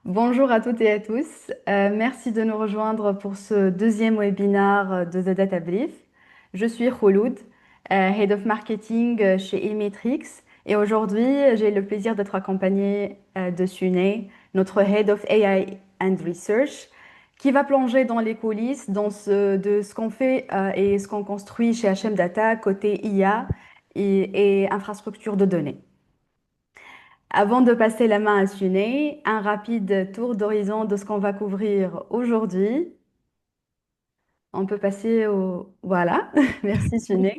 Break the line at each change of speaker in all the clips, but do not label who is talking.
Bonjour à toutes et à tous. Merci de nous rejoindre pour ce deuxième webinaire de The Data Brief. Je suis Khouloud, Head of Marketing chez Ilmetrix. Et aujourd'hui, j'ai le plaisir d'être accompagnée de Sunay, notre Head of AI and Research, qui va plonger dans les coulisses de ce qu'on fait et ce qu'on construit chez HM Data côté IA et infrastructure de données. Avant de passer la main à Sunay, un rapide tour d'horizon de ce qu'on va couvrir aujourd'hui. On peut passer au... Voilà, merci Sunay.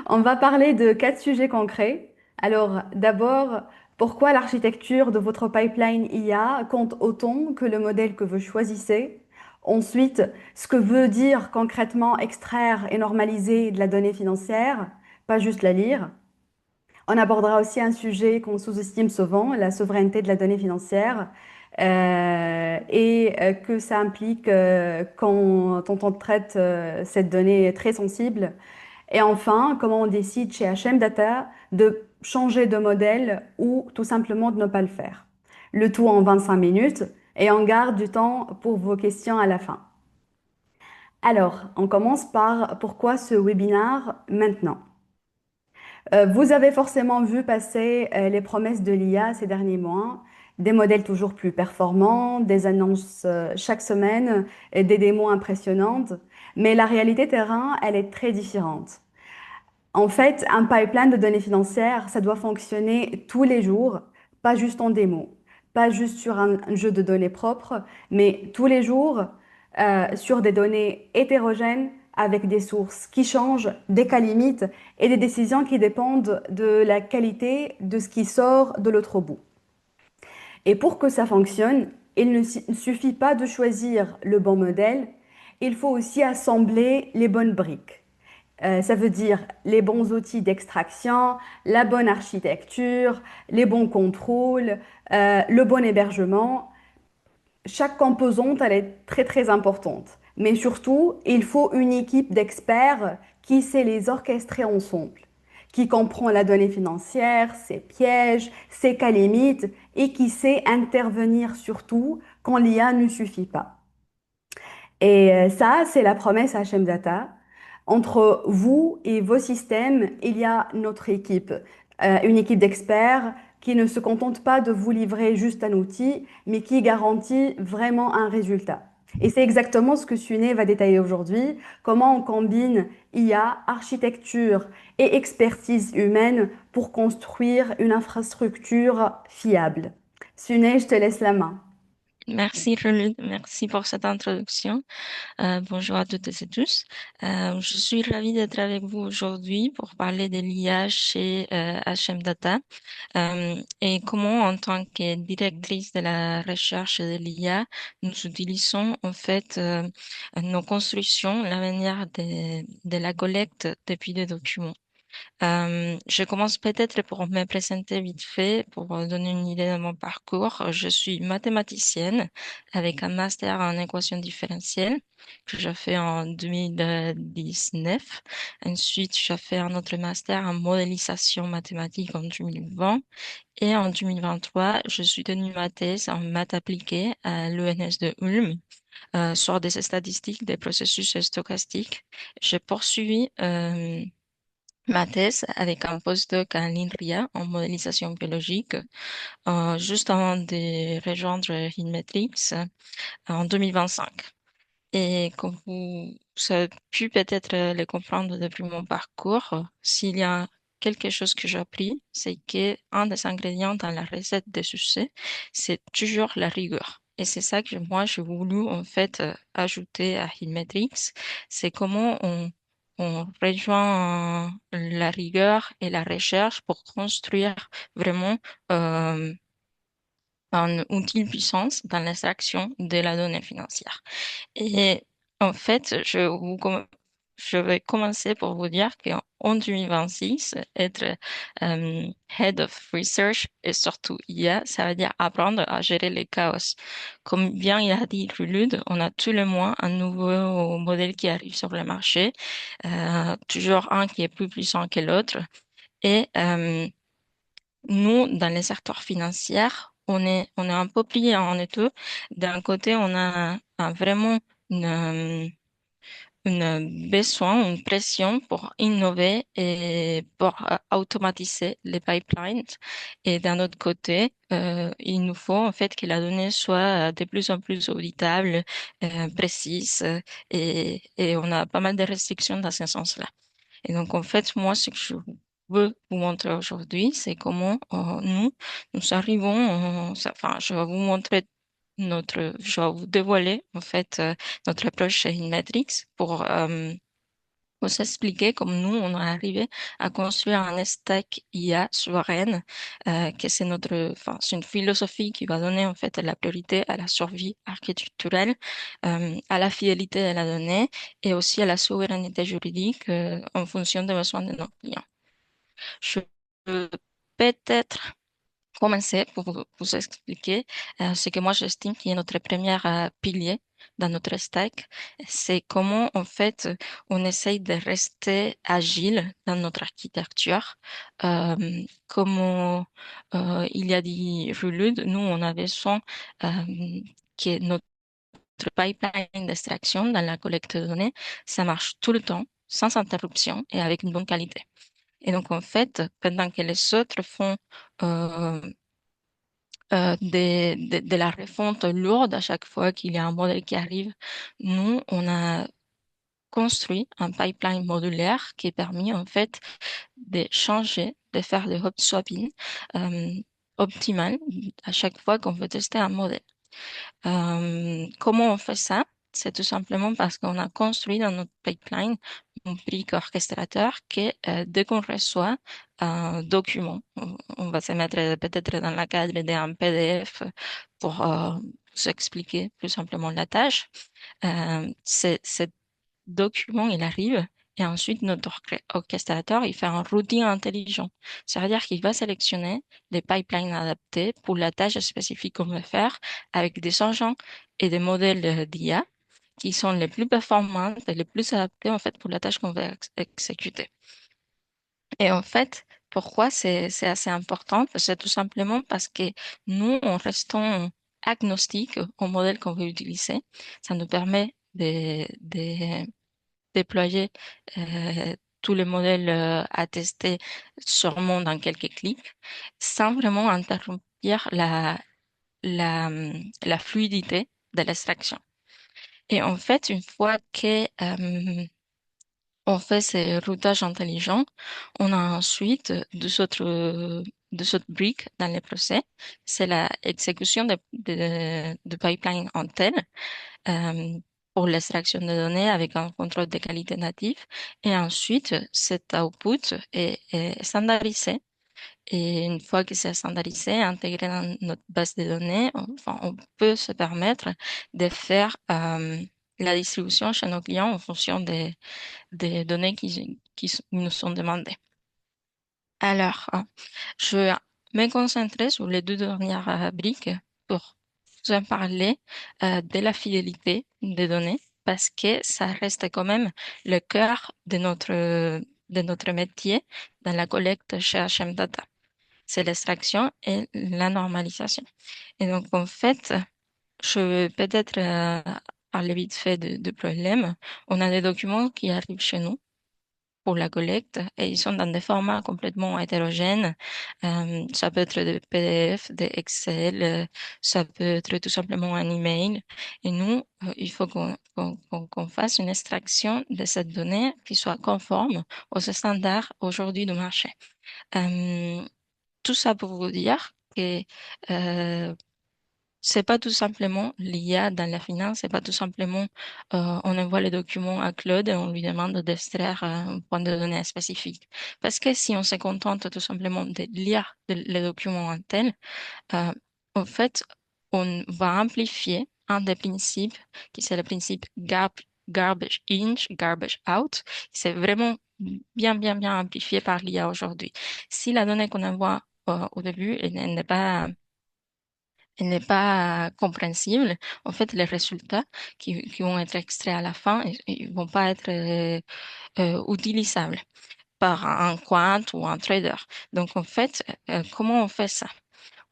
On va parler de quatre sujets concrets. Alors, d'abord, pourquoi l'architecture de votre pipeline IA compte autant que le modèle que vous choisissez? Ensuite, ce que veut dire concrètement extraire et normaliser de la donnée financière, pas juste la lire. On abordera aussi un sujet qu'on sous-estime souvent, la souveraineté de la donnée financière, que ça implique quand on traite cette donnée très sensible. Et enfin, comment on décide chez HM Data de changer de modèle ou tout simplement de ne pas le faire. Le tout en 25 minutes et on garde du temps pour vos questions à la fin. Alors, on commence par pourquoi ce webinaire maintenant? Vous avez forcément vu passer les promesses de l'IA ces derniers mois, des modèles toujours plus performants, des annonces chaque semaine, et des démos impressionnantes, mais la réalité terrain, elle est très différente. En fait, un pipeline de données financières, ça doit fonctionner tous les jours, pas juste en démo, pas juste sur un jeu de données propre, mais tous les jours sur des données hétérogènes avec des sources qui changent, des cas limites et des décisions qui dépendent de la qualité de ce qui sort de l'autre bout. Et pour que ça fonctionne, il ne suffit pas de choisir le bon modèle, il faut aussi assembler les bonnes briques. Ça veut dire les bons outils d'extraction, la bonne architecture, les bons contrôles, le bon hébergement. Chaque composante, elle est très très importante. Mais surtout, il faut une équipe d'experts qui sait les orchestrer ensemble, qui comprend la donnée financière, ses pièges, ses cas limites et qui sait intervenir surtout quand l'IA ne suffit pas. Et ça, c'est la promesse HM Data. Entre vous et vos systèmes, il y a notre équipe, une équipe d'experts qui ne se contente pas de vous livrer juste un outil, mais qui garantit vraiment un résultat. Et c'est exactement ce que Suné va détailler aujourd'hui, comment on combine IA, architecture et expertise humaine pour construire une infrastructure fiable. Suné, je te laisse la main.
Merci, Relud. Merci pour cette introduction. Bonjour à toutes et tous. Je suis ravie d'être avec vous aujourd'hui pour parler de l'IA chez HM Data et comment, en tant que directrice de la recherche de l'IA, nous utilisons en fait nos constructions, la manière de la collecte depuis des documents. Je commence peut-être pour me présenter vite fait, pour donner une idée de mon parcours. Je suis mathématicienne avec un master en équation différentielle que j'ai fait en 2019. Ensuite, j'ai fait un autre master en modélisation mathématique en 2020. Et en 2023, je suis tenue ma thèse en maths appliquée à l'ENS de Ulm. Sur des statistiques des processus stochastiques. J'ai poursuivi ma thèse avec un postdoc à l'INRIA en modélisation biologique, juste avant de rejoindre Inmetrix en 2025. Et comme vous avez pu peut-être le comprendre depuis mon parcours, s'il y a quelque chose que j'ai appris, c'est que un des ingrédients dans la recette de succès, c'est toujours la rigueur. Et c'est ça que moi, j'ai voulu en fait ajouter à Inmetrix, c'est comment on rejoint la rigueur et la recherche pour construire vraiment un outil puissance dans l'extraction de la donnée financière. Et en fait, je vais commencer pour vous dire qu'en 2026, être Head of Research et surtout IA, ça veut dire apprendre à gérer les chaos. Comme bien il a dit Lulude, on a tous les mois un nouveau modèle qui arrive sur le marché, toujours un qui est plus puissant que l'autre. Et nous, dans les secteurs financiers, on est un peu plié en deux. D'un côté, on a vraiment une, une besoin, une pression pour innover et pour automatiser les pipelines. Et d'un autre côté, il nous faut en fait que la donnée soit de plus en plus auditable, précise, et on a pas mal de restrictions dans ce sens-là. Et donc, en fait, moi, ce que je veux vous montrer aujourd'hui, c'est comment nous arrivons, enfin, je vais vous montrer je vais vous dévoiler, en fait, notre approche chez Inmetrics pour vous expliquer comment nous, on est arrivé à construire un stack IA souveraine, que c'est enfin, c'est une philosophie qui va donner, en fait, la priorité à la survie architecturale, à la fidélité de la donnée et aussi à la souveraineté juridique, en fonction des besoins de nos clients. Je peux peut-être commencer pour vous expliquer ce que moi j'estime qui est notre premier pilier dans notre stack, c'est comment en fait on essaye de rester agile dans notre architecture. Comme il y a dit Rulude, nous on avait son qui est notre pipeline d'extraction dans la collecte de données, ça marche tout le temps, sans interruption et avec une bonne qualité. Et donc, en fait, pendant que les autres font euh, de la refonte lourde à chaque fois qu'il y a un modèle qui arrive, nous, on a construit un pipeline modulaire qui est permis, en fait, de changer, de faire des hop swapping euh, optimal à chaque fois qu'on veut tester un modèle. Comment on fait ça? C'est tout simplement parce qu'on a construit dans notre pipeline un brique orchestrateur qui, dès qu'on reçoit un document, on va se mettre peut-être dans la cadre d'un PDF pour vous expliquer plus simplement la tâche. Ce document, il arrive et ensuite notre orchestrateur, il fait un routing intelligent. Ça veut dire qu'il va sélectionner des pipelines adaptés pour la tâche spécifique qu'on veut faire avec des engins et des modèles d'IA qui sont les plus performants et les plus adaptés en fait pour la tâche qu'on veut exécuter. Et en fait, pourquoi c'est assez important? C'est tout simplement parce que nous, en restant agnostiques au modèle qu'on veut utiliser, ça nous permet de déployer tous les modèles à tester sûrement dans quelques clics, sans vraiment interrompre la fluidité de l'extraction. Et en fait, une fois que on fait ces routages intelligents, on a ensuite deux autres briques dans le procès. C'est la exécution de pipeline en tel euh, pour l'extraction de données avec un contrôle de qualité natif. Et ensuite, cet output est standardisé. Et une fois que c'est standardisé, intégré dans notre base de données, enfin, on peut se permettre de faire la distribution chez nos clients en fonction des données qui nous sont demandées. Alors, je vais me concentrer sur les deux dernières briques pour vous en parler de la fidélité des données parce que ça reste quand même le cœur de notre métier dans la collecte chez HM Data. C'est l'extraction et la normalisation. Et donc, en fait, je vais peut-être parler vite fait de problèmes. On a des documents qui arrivent chez nous pour la collecte et ils sont dans des formats complètement hétérogènes. Ça peut être des PDF, des Excel, ça peut être tout simplement un email. Et nous, il faut qu'on fasse une extraction de cette donnée qui soit conforme aux standards aujourd'hui du marché. Euh, Tout ça pour vous dire que euh, c'est pas tout simplement l'IA dans la finance, c'est pas tout simplement on envoie les documents à Claude et on lui demande d'extraire un point de données spécifique. Parce que si on se contente tout simplement de lire les documents en tel, euh, en fait, on va amplifier un des principes qui c'est le principe garbage in, garbage out. C'est vraiment bien amplifié par l'IA aujourd'hui. Si la donnée qu'on envoie au début elle n'est pas compréhensible. En fait, les résultats qui vont être extraits à la fin, ils vont pas être utilisables par un quant ou un trader. Donc, en fait, comment on fait ça?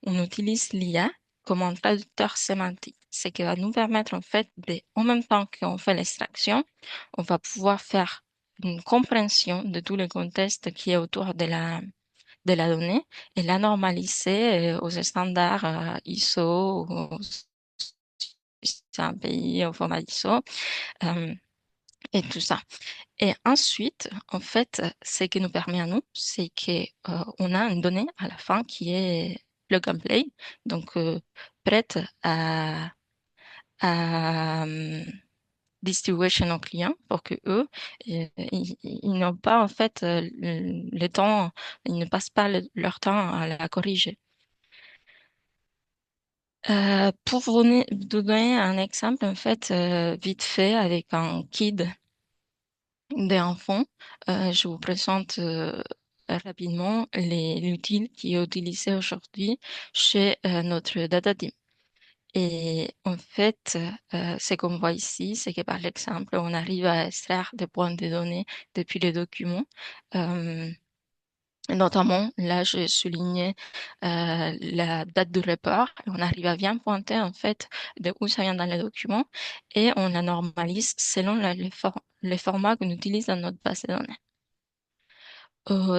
on utilise l'IA comme un traducteur sémantique. Ce qui va nous permettre, en fait, en même temps qu'on fait l'extraction, on va pouvoir faire une compréhension de tout le contexte qui est autour de la donnée et la normaliser aux standards ISO, c'est un pays au format ISO, euh, et tout ça. Et ensuite, en fait, ce qui nous permet à nous, c'est que on a une donnée à la fin qui est plug and play, donc prête à distribuer chez nos clients pour que eux, ils n'ont pas en fait le temps, ils ne passent pas leur temps à la corriger. Pour vous donner un exemple, en fait, vite fait, avec un kid des enfants, je vous présente rapidement l'outil qui est utilisé aujourd'hui chez notre data team. Et en fait, ce qu'on voit ici, c'est que par exemple, on arrive à extraire des points de données depuis les documents. Euh, Notamment, là, je soulignais la date de report. On arrive à bien pointer en fait de où ça vient dans les documents et on la normalise selon les formats qu'on utilise dans notre base de données.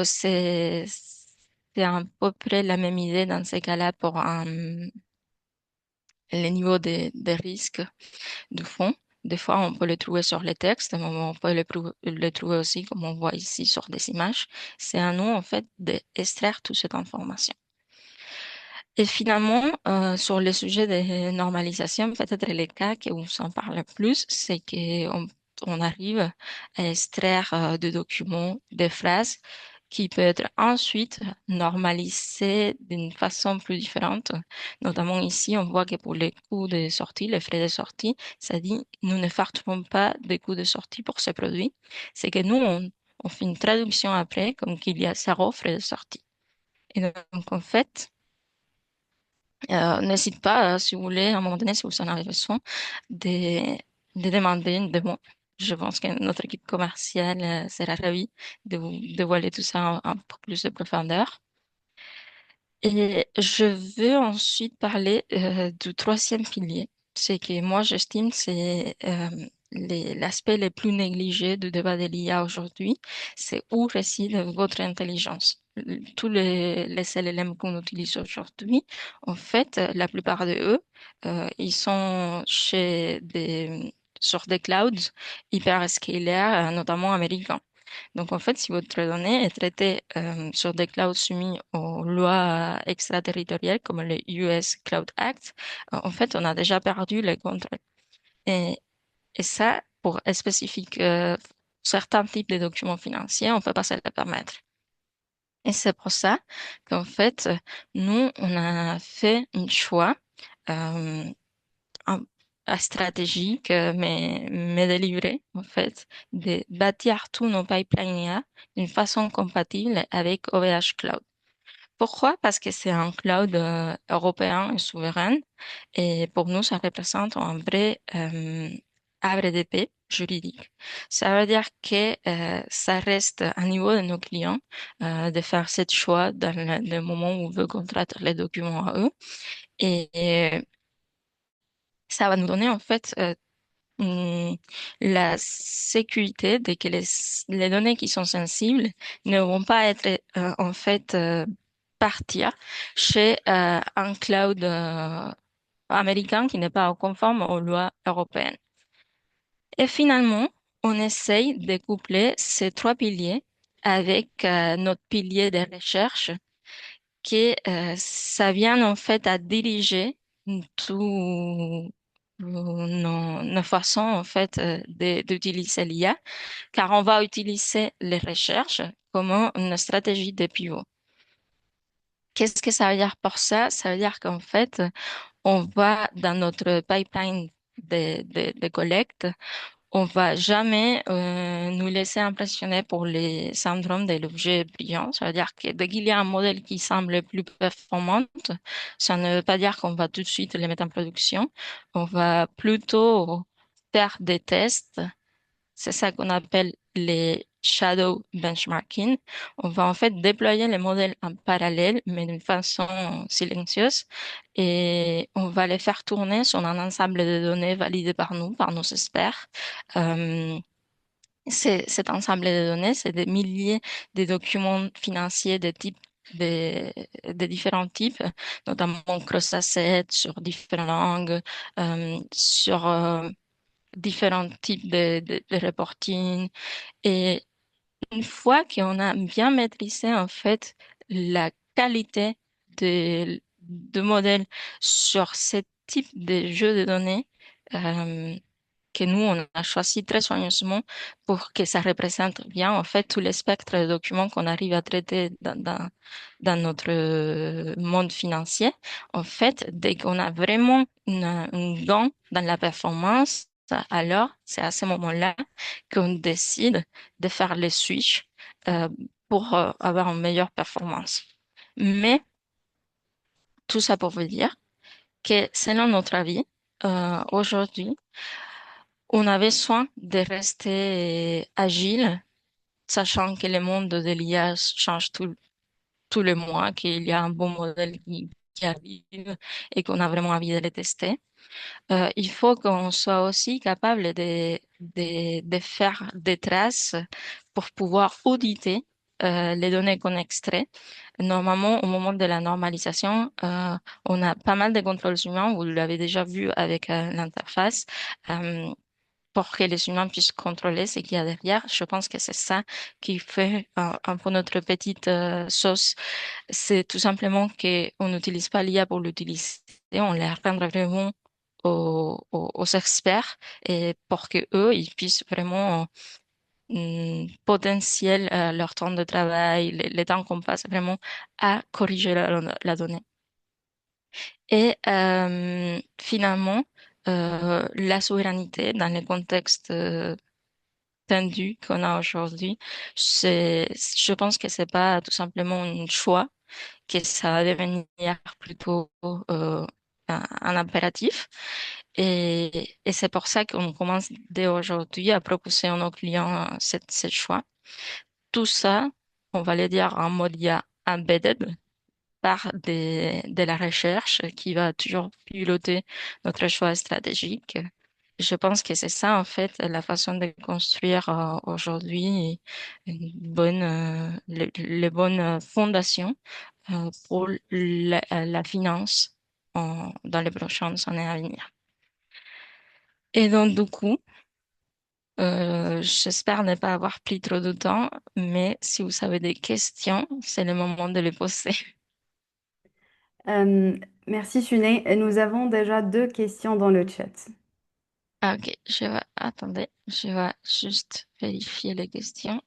C'est à peu près la même idée dans ces cas-là pour les niveaux des risques du fond. Des fois, on peut le trouver sur les textes, mais on peut le trouver aussi, comme on voit ici, sur des images. C'est à nous, en fait, d'extraire toute cette information. Et finalement, sur le sujet de normalisation, peut-être les cas où on s'en parle le plus, c'est qu'on arrive à extraire de documents des phrases qui peuvent être ensuite normalisées d'une façon plus différente. Notamment ici, on voit que pour les coûts de sortie, les frais de sortie, ça dit, nous ne facturons pas des coûts de sortie pour ce produit. C'est que nous, on fait une traduction après, comme qu'il y a zéro frais de sortie. Et donc, en fait, n'hésite pas, si vous voulez, à un moment donné, si vous en avez besoin, de, de demander une démo. Je pense que notre équipe commerciale sera ravie de vous dévoiler tout ça en peu plus de profondeur. Et je veux ensuite parler du troisième pilier. C'est que moi, j'estime c'est l'aspect le plus négligé du débat de l'IA aujourd'hui. C'est où réside votre intelligence. Tous les LLM qu'on utilise aujourd'hui, en fait, la plupart de eux, ils sont sur des clouds hyper scalaires, notamment américains. Donc, en fait, si votre donnée est traitée sur des clouds soumis aux lois extraterritoriales comme le US Cloud Act, en fait, on a déjà perdu les contrôles. Et, et ça, pour spécifique certains types de documents financiers, on ne peut pas se le permettre. Et c'est pour ça qu'en fait, nous, on a fait un choix euh, un- stratégique, mais délivré, en fait, de bâtir tous nos pipelines IA d'une façon compatible avec OVH Cloud. Pourquoi? Parce que c'est un cloud européen et souverain. Et pour nous, ça représente un vrai arbre de paix juridique. Ça veut dire que ça reste à niveau de nos clients de faire ce choix dans le moment où on veut qu'on traite les documents à eux. Et ça va nous donner en fait hum, la sécurité de que les données qui sont sensibles ne vont pas être en fait partir chez un cloud américain qui n'est pas conforme aux lois européennes. Et finalement, on essaye de coupler ces trois piliers avec notre pilier de recherche qui ça vient en fait à diriger tout nos façons en fait d'utiliser l'IA, car on va utiliser les recherches comme une stratégie de pivot. Qu'est-ce que ça veut dire pour ça? Ça veut dire qu'en fait, on va dans notre pipeline de collecte, on va jamais nous laisser impressionner pour les syndromes de l'objet brillant. Ça veut dire que dès qu'il y a un modèle qui semble plus performant, ça ne veut pas dire qu'on va tout de suite le mettre en production. On va plutôt faire des tests. C'est ça qu'on appelle les shadow benchmarking. On va en fait déployer les modèles en parallèle, mais d'une façon silencieuse, et on va les faire tourner sur un ensemble de données validées par nous, par nos experts. Euh, Cet ensemble de données, c'est des milliers de documents financiers de, de différents types, notamment cross-assets sur différentes langues, sur différents types de reporting. Et une fois qu'on a bien maîtrisé en fait la qualité de modèles sur ce type de jeu de données, euh, que nous, on a choisi très soigneusement pour que ça représente bien, en fait, tout le spectre de documents qu'on arrive à traiter dans notre monde financier. En fait, dès qu'on a vraiment une gain dans la performance, alors c'est à ce moment-là qu'on décide de faire le switch euh, pour avoir une meilleure performance. Mais tout ça pour vous dire que selon notre avis, aujourd'hui, on a besoin de rester agile, sachant que le monde de l'IA change tous les mois, qu'il y a un bon modèle qui arrive et qu'on a vraiment envie de le tester. Il faut qu'on soit aussi capable de faire des traces pour pouvoir auditer les données qu'on extrait. Normalement, au moment de la normalisation, on a pas mal de contrôles humains, vous l'avez déjà vu avec l'interface. Euh, pour que les humains puissent contrôler ce qu'il y a derrière. Je pense que c'est ça qui fait un peu notre petite sauce. C'est tout simplement qu'on n'utilise pas l'IA pour l'utiliser, on les rend vraiment aux experts et pour que eux, ils puissent vraiment potentiel leur temps de travail, les temps qu'on passe vraiment à corriger la donnée. Et finalement, la souveraineté dans le contexte tendu qu'on a aujourd'hui, je pense que c'est pas tout simplement un choix, que ça va devenir plutôt un impératif. Et c'est pour ça qu'on commence dès aujourd'hui à proposer à nos clients ce choix. Tout ça, on va le dire en mode IA embedded par de la recherche qui va toujours piloter notre choix stratégique. Je pense que c'est ça, en fait, la façon de construire aujourd'hui les bonnes fondations pour la finance dans les prochaines années à venir. Et donc, du coup, j'espère ne pas avoir pris trop de temps, mais si vous avez des questions, c'est le moment de les poser.
Euh, Merci Suné. Nous avons déjà deux questions dans le chat.
Ah, ok, attendez, je vais juste vérifier les questions.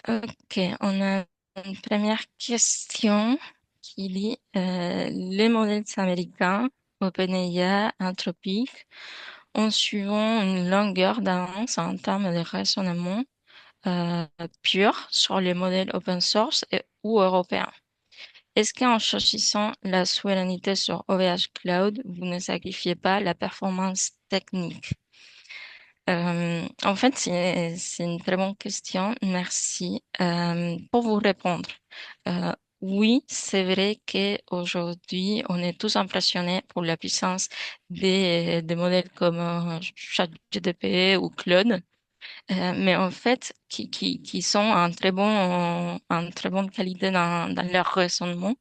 Ok, on a une première question qui dit les modèles américains, OpenAI, Anthropic, ont souvent une longueur d'avance en termes de raisonnement euh, pur sur les modèles open source ou européens. Est-ce qu'en choisissant la souveraineté sur OVH Cloud, vous ne sacrifiez pas la performance technique? En fait, c'est une très bonne question. Merci. Pour vous répondre, euh, oui, c'est vrai qu'aujourd'hui, on est tous impressionnés pour la puissance des modèles comme ChatGPT ou Claude, mais en fait, qui sont en très bonne qualité dans leur raisonnement.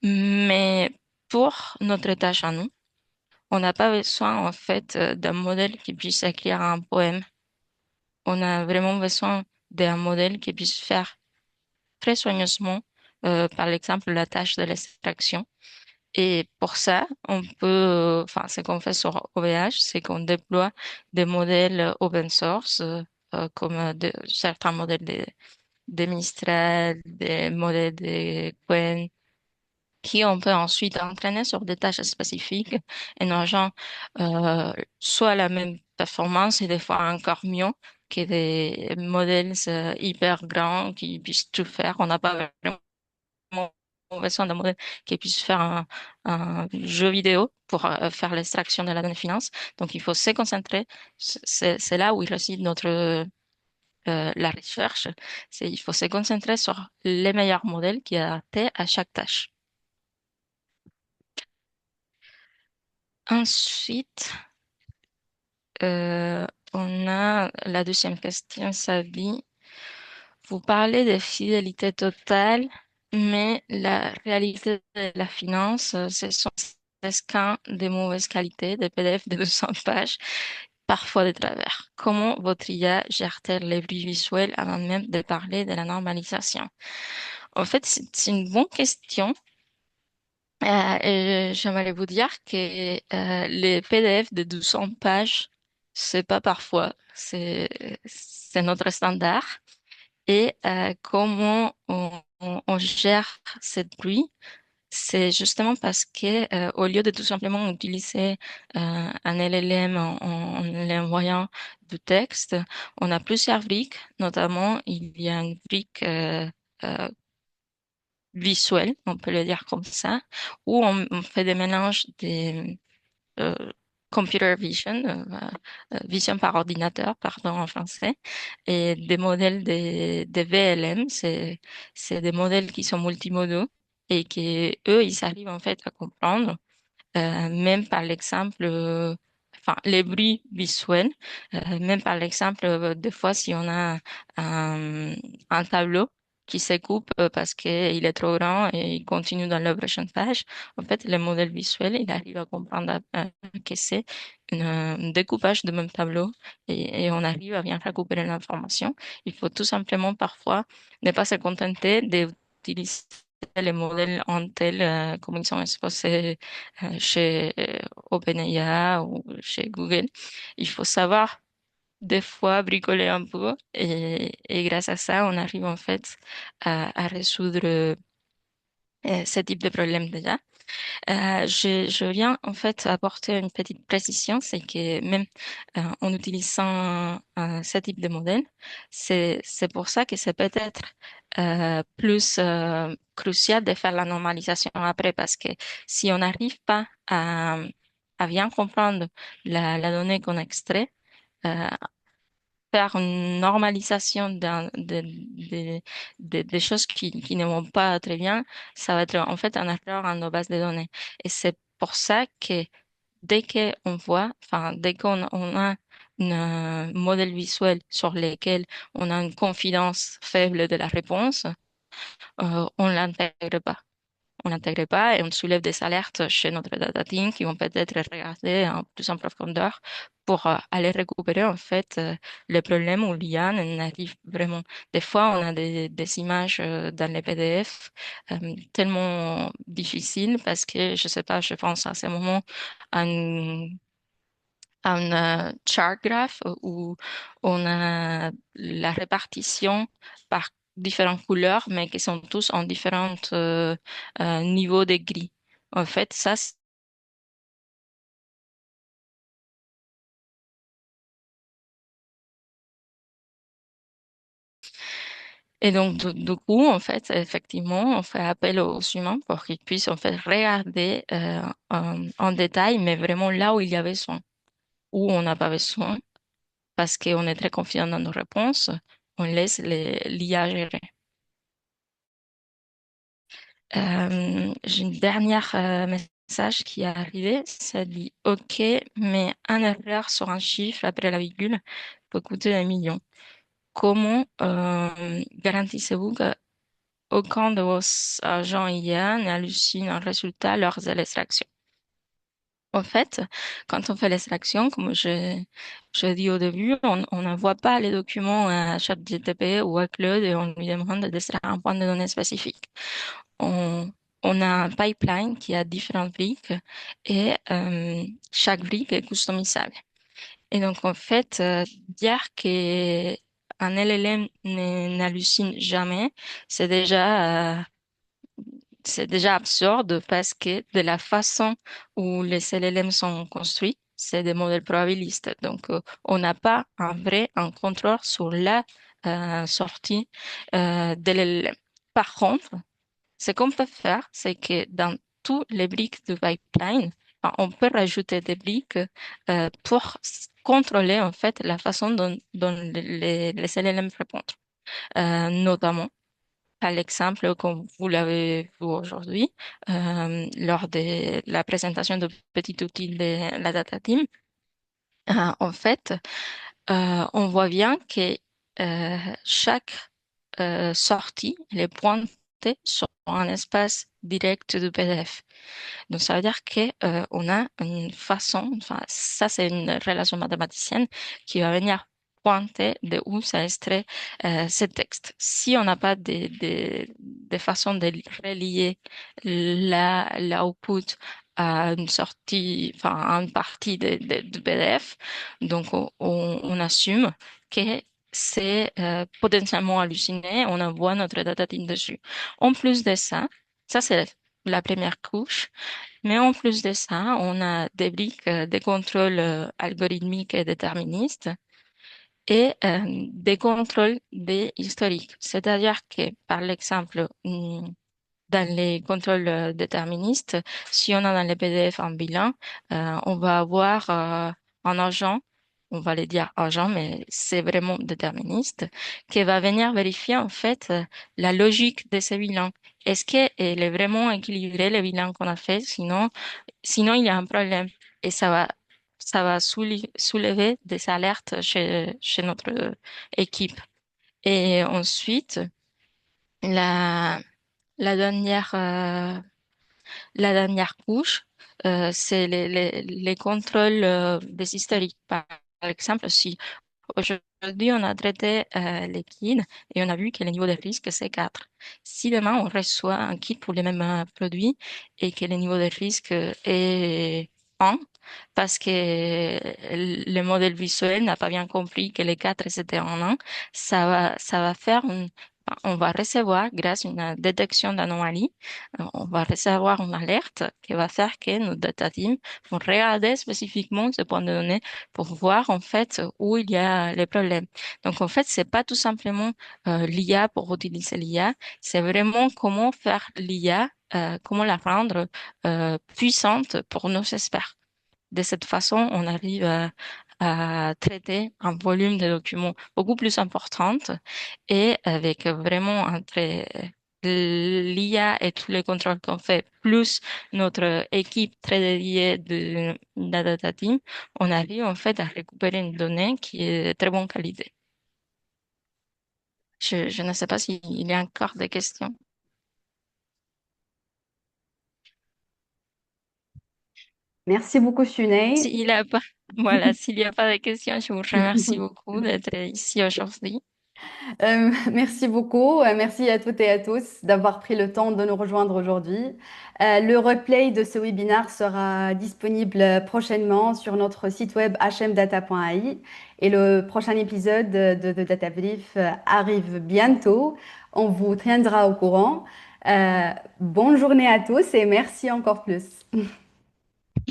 Mais pour notre tâche à nous, on n'a pas besoin en fait d'un modèle qui puisse écrire un poème. On a vraiment besoin d'un modèle qui puisse faire très soigneusement, par exemple, la tâche de l'extraction. Et pour ça, on peut, enfin, ce qu'on fait sur OVH, c'est qu'on déploie des modèles open source, comme certains modèles de Mistral, des modèles de Qwen, qui on peut ensuite entraîner sur des tâches spécifiques et nos gens soit la même performance et des fois encore mieux que des modèles hyper grands qui puissent tout faire. On n'a pas vraiment besoin d'un modèle qui puisse faire un jeu vidéo pour faire l'extraction de la donnée finance. Donc, il faut se concentrer. C'est là où il réside la recherche. Il faut se concentrer sur les meilleurs modèles qui adaptent à chaque tâche. Ensuite, on a la deuxième question, ça dit, vous parlez de fidélité totale, mais la réalité de la finance, ce sont des scans de mauvaise qualité, des PDF de 200 pages, parfois de travers. Comment votre IA gère-t-elle les bruits visuels avant même de parler de la normalisation? En fait, c'est une bonne question. Et j'aimerais vous dire que les PDF de 200 pages, c'est pas parfois, c'est notre standard. Et comment on gère cette bruit, c'est justement parce que au lieu de tout simplement utiliser un LLM en l'envoyant du texte, on a plusieurs briques. Notamment, il y a une brique euh, visuelle, on peut le dire comme ça, où on fait des mélanges des euh, computer vision, vision par ordinateur, pardon, en français, et des modèles des VLM, c'est des modèles qui sont multimodaux et qui, eux, ils arrivent en fait à comprendre même par l'exemple, enfin, les bruits visuels, même par l'exemple, des fois, si on a un tableau qui se coupe parce qu'il est trop grand et il continue dans la prochaine page, en fait, le modèle visuel, il arrive à comprendre que c'est un découpage de même tableau et on arrive à bien récupérer l'information. Il faut tout simplement parfois ne pas se contenter d'utiliser les modèles en tel comme ils sont exposés chez OpenAI ou chez Google. Il faut savoir des fois bricoler un peu et grâce à ça, on arrive en fait à résoudre ce type de problème déjà. Je viens en fait apporter une petite précision, c'est que même en utilisant ce type de modèle, c'est pour ça que c'est peut-être plus crucial de faire la normalisation après, parce que si on n'arrive pas à bien comprendre la donnée qu'on extrait, euh, faire une normalisation des choses qui ne vont pas très bien, ça va être en fait un erreur dans nos bases de données. Et c'est pour ça que dès qu'on voit, enfin, dès qu'on a un modèle visuel sur lequel on a une confidence faible de la réponse, on l'intègre pas. On l'intègre pas et on soulève des alertes chez notre data team qui vont peut-être regarder en plus en profondeur pour aller récupérer en fait les problèmes où l'IA n'arrive vraiment. Des fois, on a des images dans les PDF tellement difficiles parce que, je sais pas, je pense à ce moment à un chart graph où on a la répartition par différentes couleurs, mais qui sont tous en différents niveaux de gris. En fait, ça, et donc, du coup, en fait, effectivement, on fait appel aux humains pour qu'ils puissent, en fait, regarder en détail, mais vraiment là où il y a besoin, où on n'a pas besoin, parce qu'on est très confiant dans nos réponses, on laisse l'IA gérer. J'ai une dernière message qui est arrivé. Ça dit OK, mais un erreur sur un chiffre après la virgule peut coûter 1 million. Comment garantissez-vous qu'aucun de vos agents IA n'hallucine un résultat lors de l'extraction? En fait, quand on fait l'extraction, comme je dis au début, on n'envoie pas les documents à ChatGPT ou à Claude et on lui demande d'extraire un point de données spécifique. On, on a un pipeline qui a différentes briques et chaque brique est customisable. Et donc, en fait, dire que un LLM n'hallucine jamais, c'est déjà, c'est déjà absurde parce que de la façon où les LLM sont construits, c'est des modèles probabilistes. Donc, on n'a pas un contrôle sur la sortie de l'LLM. Par contre, Ce qu'on peut faire, c'est que dans tous les briques du pipeline, enfin, on peut rajouter des briques pour contrôler en fait la façon dont les LLM répondent. Notamment, par l'exemple, comme vous l'avez vu aujourd'hui, lors de la présentation de petits outils de la data team, en fait, on voit bien que chaque sortie elle est pointée sur un espace direct du PDF. Donc, ça veut dire que on a une façon, enfin, ça, c'est une relation mathématicienne qui va venir pointer de où ça extrait ce texte. Si on n'a pas de façon de relier l'output à une sortie, enfin, à une partie du PDF, donc on assume que c'est potentiellement halluciné, on envoie notre data team dessus. En plus de ça c'est la première couche. Mais en plus de ça, on a des briques de contrôle algorithmique et déterministe et des contrôles des historiques. C'est-à-dire que, par exemple, dans les contrôles déterministes, si on a dans les PDF un bilan, on va avoir un agent, on va le dire agent, mais c'est vraiment déterministe, qui va venir vérifier en fait la logique de ce bilan. Est-ce qu'elle est vraiment équilibrée, le bilan qu'on a fait? Sinon, il y a un problème et ça va soulever des alertes chez notre équipe. Et ensuite, la, la dernière, euh, la dernière couche, c'est les contrôles des historiques. Par exemple, si aujourd'hui on a traité les kits et on a vu que le niveau de risque c'est 4. Si demain on reçoit un kit pour les mêmes produits et que le niveau de risque est 1, parce que le modèle visuel n'a pas bien compris que les 4 c'était en 1, ça va faire on va recevoir, grâce à une détection d'anomalie, on va recevoir une alerte qui va faire que nos data teams vont regarder spécifiquement ce point de données pour voir en fait où il y a les problèmes. Donc en fait, c'est pas tout simplement l'IA pour utiliser l'IA, c'est vraiment comment faire l'IA, comment la rendre puissante pour nos experts. De cette façon, on arrive à traiter un volume de documents beaucoup plus importante et avec vraiment entre l'IA et tous les contrôles qu'on fait, plus notre équipe très dédiée de la data team, on arrive en fait à récupérer une donnée qui est de très bonne qualité. Je ne sais pas s'il y a encore des questions.
Merci beaucoup, Sunay.
S'il y a pas, voilà, s'il n'y a pas de questions, je vous remercie beaucoup d'être ici aujourd'hui.
Merci beaucoup. Merci à toutes et à tous d'avoir pris le temps de nous rejoindre aujourd'hui. Le replay de ce webinaire sera disponible prochainement sur notre site web hmdata.ai et le prochain épisode de Data Brief arrive bientôt. On vous tiendra au courant. Bonne journée à tous et merci encore plus.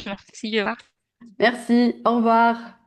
Merci. Au revoir.
Merci, au revoir.